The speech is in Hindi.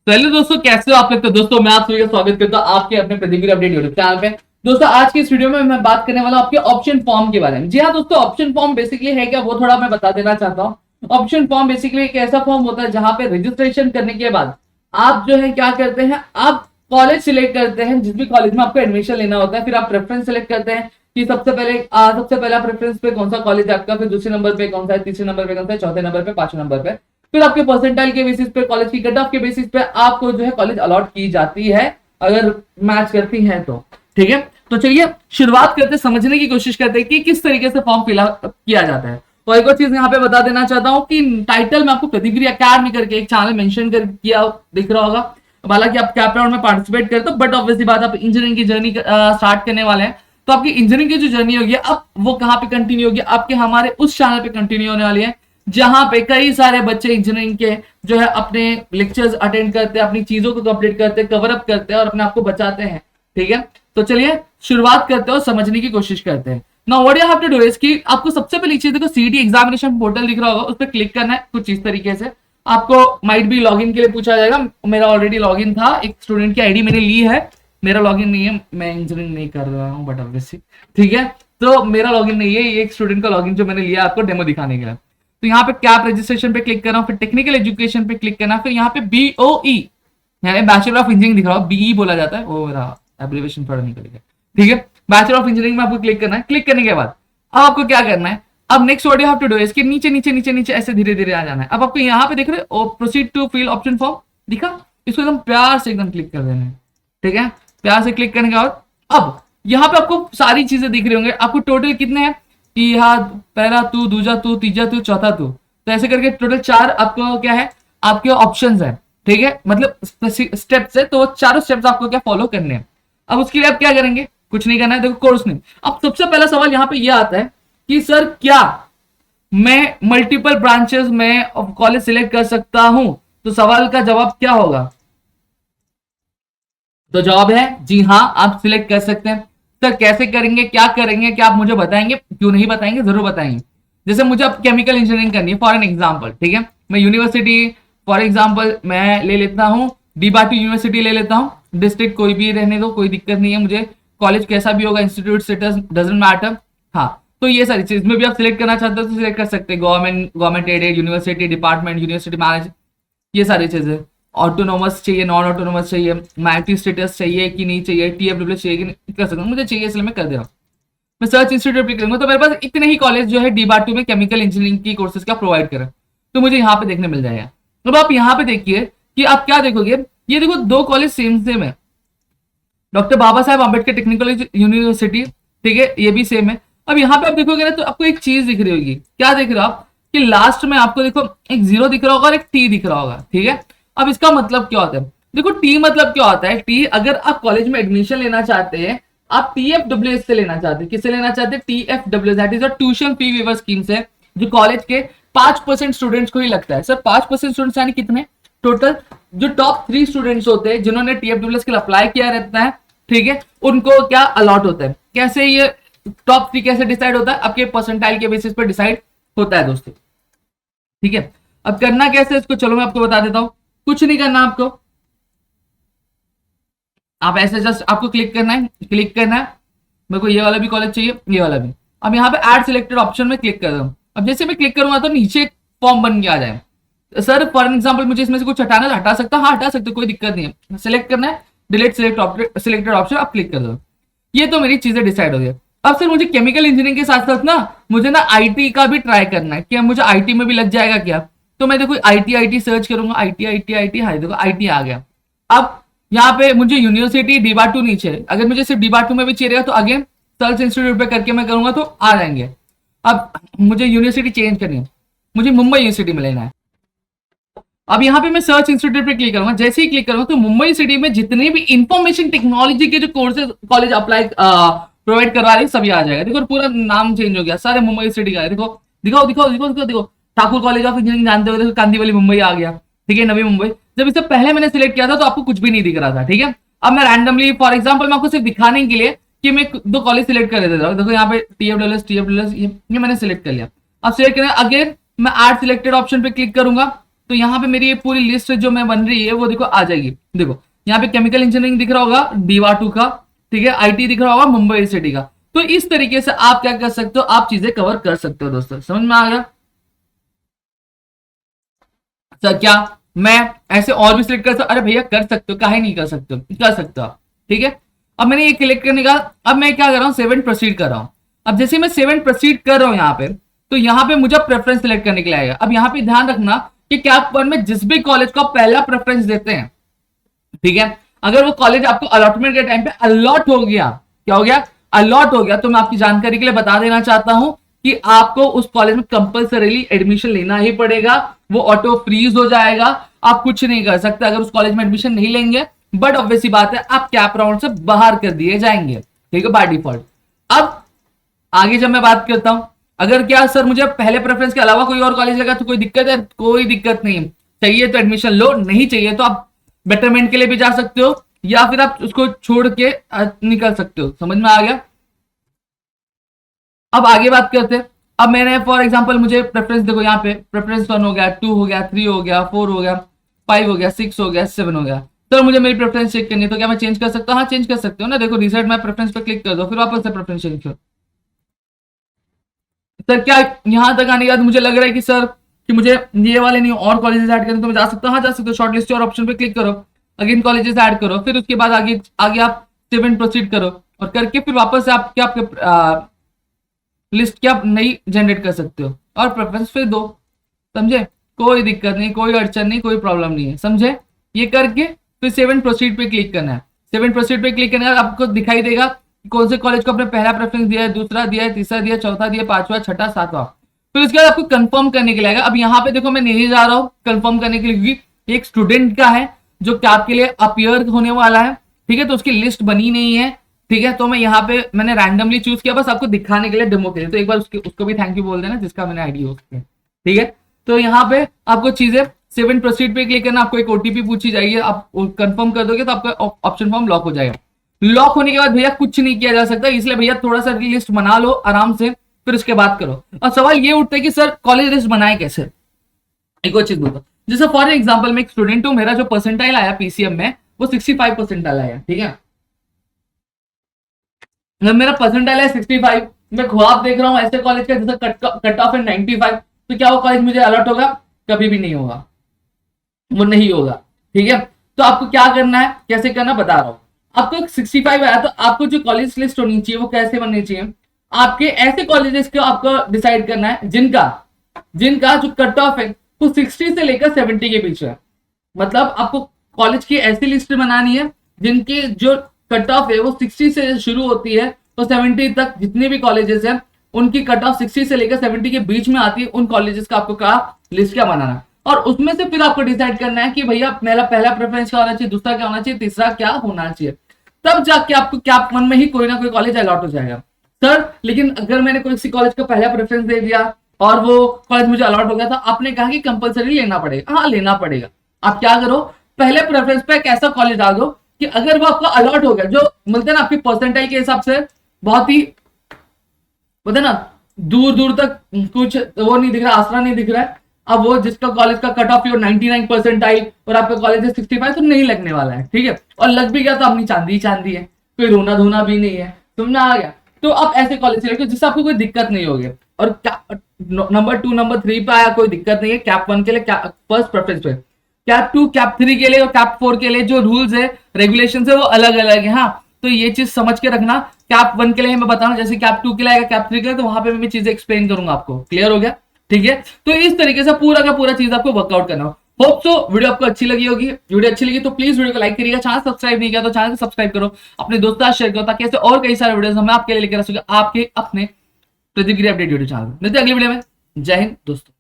तो हेलो दोस्तों, कैसे हो आप लोग। तो दोस्तों मैं आप सभी का स्वागत करता हूं आपके अपने प्रतिवीर अपडेट यूट्यूब चैनल पे। दोस्तों आज की इस वीडियो में मैं बात करने वाला हूं आपके ऑप्शन फॉर्म के बारे में। जी हाँ दोस्तों, ऑप्शन फॉर्म बेसिकली है क्या, वो थोड़ा मैं बता देना चाहता हूँ। ऑप्शन फॉर्म बेसिकली एक ऐसा फॉर्म होता है जहां पे रजिस्ट्रेशन करने के बाद आप जो है क्या करते हैं, आप कॉलेज सिलेक्ट करते हैं, जिस भी कॉलेज में आपको एडमिशन लेना होता है। फिर आप प्रेफरेंस सिलेक्ट करते हैं कि सबसे पहला प्रेफरेंस पे कौन सा कॉलेज है आपका, फिर दूसरे नंबर पे कौन सा है, तीसरे नंबर पे कौन सा है, चौथे नंबर पे, पांचवें नंबर पे। फिर आपके परसेंटाइल के बेसिस पे, कॉलेज की कट ऑफ के बेसिस पे आपको जो है कॉलेज अलॉट की जाती है, अगर मैच करती है तो। ठीक है, तो चलिए शुरुआत करते, समझने की कोशिश करते हैं कि किस तरीके से फॉर्म फिल किया जाता है। तो एक और चीज यहाँ पे बता देना चाहता हूँ कि टाइटल में आपको प्रतिक्रिया अकेडमी करके एक चैनल मेंशन कर किया दिख रहा होगा। हालांकि आप कैप राउंड में पार्टिसिपेट करते हो, बट ऑब्वियसली बात, आप इंजीनियरिंग की जर्नी स्टार्ट करने वाले हैं, तो आपकी इंजीनियरिंग की जो जर्नी होगी अब वो कहाँ पे कंटिन्यू होगी, आपके हमारे उस चैनल पे कंटिन्यू होने वाली है, जहां पे कई सारे बच्चे इंजीनियरिंग के जो है अपने लेक्चर्स अटेंड करते हैं, अपनी चीजों को कंप्लीट करते हैं, कवर अप करते हैं और अपने आप को बचाते हैं। ठीक है, तो चलिए शुरुआत करते हैं और समझने की कोशिश करते हैं। Now what you have to do is कि आपको सबसे पहली चीज देखो, सीईटी एग्जामिनेशन पोर्टल दिख रहा होगा, उस पर क्लिक करना है कुछ इस तरीके से। आपको माइट भी लॉगिन के लिए पूछा जाएगा। मेरा ऑलरेडी लॉगिन था, एक स्टूडेंट की आईडी मैंने ली है, मेरा लॉगिन नहीं है, मैं इंजीनियरिंग नहीं कर रहा हूँ बट ऑब्वियसली। ठीक है, तो मेरा लॉगिन नहीं है, ये एक स्टूडेंट का लॉगिन जो मैंने लिया आपको डेमो दिखाने के लिए। तो यहाँ पे कैप रजिस्ट्रेशन पे क्लिक करना, फिर टेक्निकल एजुकेशन पे क्लिक करना, फिर यहाँ पे बीओई यानी बैचलर ऑफ इंजीनियरिंग दिख रहा हो, बीई बोला जाता है, वो मेरा एब्रिविएशन थोड़ा निकल गया। ठीक है, बैचलर ऑफ इंजीनियरिंग में आपको क्लिक करना है। क्लिक करने के बाद अब आपको क्या करना है, अब next what you have to do इसके नीचे नीचे नीचे नीचे ऐसे धीरे धीरे आ जाना है। अब आपको यहाँ पे देख रहे हो proceed to fill option form दिखा, इसको एकदम प्यार से एकदम क्लिक कर देना है। ठीक है, प्यार से क्लिक करने के बाद अब यहाँ पे आपको सारी चीजें दिख रही होंगे। आपको टोटल कितने हैं कि यहाँ पहला तू, दूजा तू, तीजा तू, चौथा तू, तो ऐसे करके टोटल 4 आपको क्या है, आपके ऑप्शंस है। ठीक है, मतलब स्टेप्स है, तो चारों स्टेप्स आपको क्या फॉलो करने हैं। अब उसके लिए आप क्या करेंगे, कुछ नहीं करना है, देखो कोर्स नेम। अब सबसे पहला सवाल यहाँ पे ये आता है कि सर क्या मैं मल्टीपल ब्रांचेस में कॉलेज सिलेक्ट कर सकता हूं, तो सवाल का जवाब क्या होगा, तो जवाब है जी हाँ, आप सिलेक्ट कर सकते हैं। सर कैसे करेंगे, क्या करेंगे, क्या आप मुझे बताएंगे, क्यों नहीं बताएंगे, जरूर बताएंगे। जैसे मुझे अब केमिकल इंजीनियरिंग करनी है फॉर एन एग्जाम्पल, ठीक है, मैं यूनिवर्सिटी फॉर एग्जाम्पल मैं ले लेता हूँ, डीबाटू यूनिवर्सिटी ले लेता हूँ, डिस्ट्रिक्ट कोई भी रहने दो, कोई दिक्कत नहीं है मुझे, कॉलेज कैसा भी होगा, इंस्टीट्यूट स्टेटस डजंट मैटर। हाँ, तो ये सारी चीज में भी आप सिलेक्ट करना चाहते हो तो सिलेक्ट कर सकते हैं, government aided university, department, university manage, ये सारी चीजें। ऑटोनोमस चाहिए, नॉन ऑटोनोमस चाहिए, मैटी स्टेटस चाहिए कि नहीं चाहिए, टीएफडब्ल्यू चाहिए कि नहीं, कर सकता हूँ, मुझे चाहिए इसलिए मैं कर दे रहा हूँ। मैं सर्च इंस्टीट्यूट पे करूंगा तो मेरे पास इतने ही कॉलेज जो है डी2 में केमिकल इंजीनियरिंग की कोर्सेज का प्रोवाइड करें, तो मुझे यहाँ पे देखने मिल जाएगा। अब आप यहाँ पे देखिए कि आप क्या देखोगे, ये देखो 2 कॉलेज सेम सेम है, doctor Baba Saheb Ambedkar technical university, ठीक है, ये भी सेम है। अब यहाँ पे आप देखोगे ना तो आपको एक चीज दिख रही होगी, क्या देख रहे हो आप कि लास्ट में आपको देखो एक 0 दिख रहा होगा और एक टी दिख रहा होगा। ठीक है, अब इसका मतलब क्या होता है, देखो टी मतलब क्या होता है, टी अगर आप कॉलेज में एडमिशन लेना चाहते हैं, आप टीएफडब्ल्यूएस से लेना चाहते हैं, किससे लेना चाहते हैं, TFWS, that is a tuition fee waiver scheme से, जो कॉलेज के 5% स्टूडेंट्स को ही लगता है। सर 5% स्टूडेंट्स यानी कितने, टोटल जो टॉप 3 स्टूडेंट्स होते हैं जिन्होंने टीएफडब्ल्यूएस के लिए अप्लाई किया रहता है, ठीक है, उनको क्या अलॉट होता है। कैसे ये टॉप 3 कैसे डिसाइड होता है, आपके परसेंटाइल के बेसिस पर डिसाइड होता है दोस्तों। ठीक है, अब करना कैसे इसको, चलो मैं आपको बता देता हूं। कुछ नहीं करना आपको, आप ऐसे जस्ट आपको क्लिक करना है, क्लिक करना है, मेरे को ये वाला भी कॉलेज चाहिए, ये वाला भी। अब यहाँ पे ऐड सिलेक्टेड ऑप्शन में क्लिक कर रहा हूं। अब जैसे मैं क्लिक करूंगा तो नीचे फॉर्म बन के आ जाए। सर फॉर एग्जाम्पल मुझे इसमें से कुछ हटाना, हटा सकता, हाँ हटा सकते, कोई दिक्कत नहीं है। सिलेक्ट करना है, डिलीट सिलेक्टेड ऑप्शन, आप क्लिक कर दो। ये तो मेरी चीजें डिसाइड हो गई। अब सर मुझे केमिकल इंजीनियरिंग के साथ साथ ना मुझे ना आईटी का भी ट्राई करना है, क्या मुझे आईटी में भी लग जाएगा क्या, तो मैं देखो आईटी सर्च करूंगा, आईटी, हाँ देखो आईटी आ गया। अब यहाँ पे मुझे यूनिवर्सिटी डी2 नीचे, अगर मुझे सिर्फ डी2 में भी चाहिए तो अगेन सर्च इंस्टीट्यूट पे करके मैं करूंगा तो आ जाएंगे। अब मुझे यूनिवर्सिटी चेंज करनी है, मुझे मुंबई यूनिवर्सिटी में लेना है। अब यहाँ पे मैं सर्च इंस्टीट्यूट पे क्लिक करूंगा, जैसे ही क्लिक करूंगा तो मुंबई सिटी में जितने भी इंफॉर्मेशन टेक्नोलॉजी के जो कोर्सेज कॉलेज अप्लाई प्रोवाइड करवा रहे सभी आ जाएगा। देखो पूरा नाम चेंज हो गया, सारे मुंबई सिटी का है। देखो दिखाओ दिखाओ दिखाओ दिखाओ देखो, ठाकुर कॉलेज ऑफ इंजीनियरिंग जानते हो, देखो कांदीवली मुंबई आ गया। ठीक है, नवी मुंबई। जब इससे पहले मैंने सिलेक्ट किया था तो आपको कुछ भी नहीं दिख रहा था। ठीक है, अब मैं रैंडमली फॉर एग्जाम्पल मैं आपको सिर्फ दिखाने के लिए कि मैं 2 कॉलेज सिलेक्ट कर देता हूँ। देखो यहाँ पे टीएफडब्ल्यूएस ये मैंने सिलेक्ट कर लिया। अब सिलेक्ट करना अगेन मैं ऐड सिलेक्टेड ऑप्शन पे क्लिक करूंगा। तो यहाँ पे मेरी ये पूरी लिस्ट जो मैं बन रही है वो देखो आ जाएगी। देखो यहाँ पे केमिकल इंजीनियरिंग दिख रहा होगा DIVA2 का, ठीक है, IT दिख रहा होगा मुंबई सिटी का। तो इस तरीके से आप क्या कर सकते हो, आप चीजें कवर कर सकते हो दोस्तों, समझ में आ गया। सर क्या मैं ऐसे और भी सिलेक्ट कर सकता, अरे भैया कर सकते हो, काहे नहीं कर सकते हो, कर सकते हो आप, ठीक है। अब मैंने ये सिलेक्ट करने का, अब मैं क्या कर रहा हूँ 7 प्रोसीड कर रहा हूँ। अब जैसे मैं 7 प्रोसीड कर रहा हूँ यहाँ पे, तो यहाँ पे मुझे प्रेफरेंस सिलेक्ट करने के लिए आएगा। अब यहाँ पे ध्यान रखना कि कैप 1 में जिस भी कॉलेज को आप पहला प्रेफरेंस देते हैं, ठीक है, अगर वो कॉलेज आपको अलॉटमेंट के टाइम पे अलॉट हो गया, क्या हो गया, अलॉट हो गया, तो मैं आपकी जानकारी के लिए बता देना चाहता हूं कि आपको उस कॉलेज में कंपलसरीली एडमिशन लेना ही पड़ेगा। वो ऑटो फ्रीज हो जाएगा, आप कुछ नहीं कर सकते अगर उस कॉलेज में एडमिशन नहीं लेंगे। बट ऑब्वियसली बात है आप कैप राउंड से बाहर कर दिए जाएंगे, ठीक है, बाय डिफॉल्ट। अब आगे जब मैं बात करता हूं, अगर क्या सर मुझे पहले प्रेफरेंस के अलावा कोई और कॉलेज लगा तो कोई दिक्कत है, कोई दिक्कत नहीं, चाहिए तो एडमिशन लो, नहीं चाहिए तो आप बेटरमेंट के लिए भी जा सकते हो, या फिर आप उसको छोड़ के निकल सकते हो, समझ में आ गया। अब आगे बात करते हैं। अब मैंने फॉर एग्जांपल मुझे प्रेफरेंस देखो यहाँ पे प्रेफरेंस 1 हो गया, 2 हो गया, 3 हो गया, 4 हो गया, 5 हो गया, 6 हो गया, 7 हो गया। तो मुझे मेरी प्रेफरेंस चेक करनी है, तो क्या मैं चेंज कर सकता हूँ? हाँ चेंज कर सकते हो ना। देखो रिसेट माय प्रेफरेंस पे क्लिक कर दो, फिर वापस से प्रेफरेंस चेंज करो। सर क्या यहां तक आने के बाद मुझे लग रहा है कि सर कि मुझे ये वाले नहीं और कॉलेजेस ऐड करने, तो मैं जा सकता हूँ? हाँ जा सकते हो। शॉर्ट लिस्ट और ऑप्शन पे क्लिक करो, अगेन कॉलेजेस ऐड करो, फिर उसके बाद आगे आगे आप 7 प्रोसीड करो, और करके फिर वापस से आप क्या आपके लिस्ट क्या नई जनरेट कर सकते हो और प्रेफरेंस फिर दो, समझे। कोई दिक्कत नहीं, कोई अड़चन नहीं, कोई प्रॉब्लम नहीं है, समझे। ये करके फिर 7 प्रोसीड पे क्लिक करना है। 7 प्रोसीड पे क्लिक करने के बाद आपको दिखाई देगा कौन से कॉलेज को आपने पहला प्रेफरेंस दिया है, दूसरा दिया है, तीसरा दिया, चौथा दिया, पांचवा, छठा, सातवां। फिर उसके बाद आपको कंफर्म करने के लिए आएगा। अब यहाँ पे देखो मैं नहीं जा रहा हूँ कंफर्म करने के लिए, क्योंकि एक स्टूडेंट का है जो कैप के लिए अपियर होने वाला है, ठीक है, तो उसकी लिस्ट बनी नहीं है, ठीक है। तो मैं यहाँ पे मैंने रैंडमली चूज किया बस आपको दिखाने के लिए, डेमो के लिए। तो एक बार उसको भी थैंक यू बोल देना जिसका मैंने आईडी हो सकता है, ठीक है। तो यहाँ पे आपको चीजें 7 प्रोसीड पे क्लिक करना, आपको एक ओटीपी पूछी जाएगी, आप कंफर्म कर दोगे तो आपका ऑप्शन फॉर्म लॉक हो जाएगा। लॉक होने के बाद भैया कुछ नहीं किया जा सकता, इसलिए भैया थोड़ा सा लिस्ट बना लो आराम से, फिर उसके बाद करो। और सवाल ये उठता है कि सर कॉलेज लिस्ट बनाए कैसे। एक और चीज दूंगा, जैसे फॉर एग्जाम्पल मैं एक स्टूडेंट हूं, मेरा जो परसेंटाइल आया पीसीएम में वो 65 परसेंटाइल आया, ठीक है। जब मेरा परसेंटाइल है 65, मैं ख्वाब देख रहा हूं ऐसे कॉलेज का जैसे कट ऑफ है 95, तो क्या वो कॉलेज मुझे अलॉट होगा? कभी भी नहीं होगा, वो नहीं होगा, ठीक है। तो आपको क्या करना है, कैसे करना बता रहा हूं। आपको 65 आया तो आपको जो कॉलेज लिस्ट होनी चाहिए वो कैसे बननी चाहिए, आपके ऐसे कॉलेजेस को आपको डिसाइड करना है जिनका जिनका जो कट ऑफ है वो 60 से लेकर 70 के बीच है। मतलब आपको कॉलेज की ऐसी लिस्ट बनानी है जिनकी जो कट ऑफ है वो 60 से शुरू होती है तो 70 तक, जितने भी कॉलेजेस हैं उनकी कट ऑफ 60 से लेकर 70 के बीच में आती है, उन कॉलेजेस का आपको क्या लिस्ट क्या बनाना, और उसमें से फिर आपको डिसाइड करना है कि भैया मेरा पहला प्रेफरेंस क्या होना चाहिए, दूसरा क्या होना चाहिए, तीसरा क्या होना चाहिए। तब जाके आपको कैप 1 में ही कोई ना कोई कॉलेज अलॉट हो जाएगा। सर लेकिन अगर मैंने कोई सी कॉलेज को पहला प्रेफरेंस दे दिया और वो कॉलेज मुझे अलॉट हो गया, तो आपने कहा कि कंपलसरी लेना पड़ेगा। हाँ लेना पड़ेगा। आप क्या करो, पहले प्रेफरेंस पे एक ऐसा कॉलेज डाल दो कि अगर वो आपको अलॉट हो गया, जो मिलते हैं ना आपकी परसेंटाइल के हिसाब से, बहुत ही बोलते ना दूर दूर तक कुछ वो नहीं दिख रहा, आसरा नहीं दिख रहा है। अब वो जिसका कॉलेज का कट ऑफ 99 परसेंटाइल और आपका कॉलेज है 65, तो नहीं लगने वाला है, ठीक है। और लग भी गया तो अपनी चांदी चांदी है, कोई रोना धोना भी नहीं है, तुमने आ गया। तो आप ऐसे कॉलेज सिलेक्ट करो जिससे आपको कोई दिक्कत नहीं होगी। और नंबर 2 नंबर 3 पे आया कोई दिक्कत नहीं है, कैप 1 के लिए फर्स्ट प्रेफरेंस पे, कैप 2 कैप 3 के लिए और कैप 4 के लिए जो रूल्स है रेगुलेशन है वो अलग अलग है। हाँ तो ये चीज समझ के रखना। कैप 1 के लिए मैं बताऊं, जैसे कैप 2 के लिए आएगा, कैप 3 के लिए, तो वहां पे मैं चीजें एक्सप्लेन करूंगा आपको। क्लियर हो गया, ठीक है। तो इस तरीके से पूरा का पूरा चीज आपको वर्कआउट करना हो। होप सो वीडियो आपको अच्छी लगी होगी। वीडियो अच्छी लगी तो प्लीज वीडियो को लाइक करिएगा, चैनल सब्सक्राइब नहीं किया तो चैनल को सब्सक्राइब करो, अपने दोस्तों के साथ शेयर करो, ताकि ऐसे और कई सारे वीडियोस मैं आपके लिए लेकर आ सकूं आपके अपने प्रतिक्रिया अपडेट यूट्यूब चैनल में। मिलते हैं अगली वीडियो में। जय हिंद दोस्तों।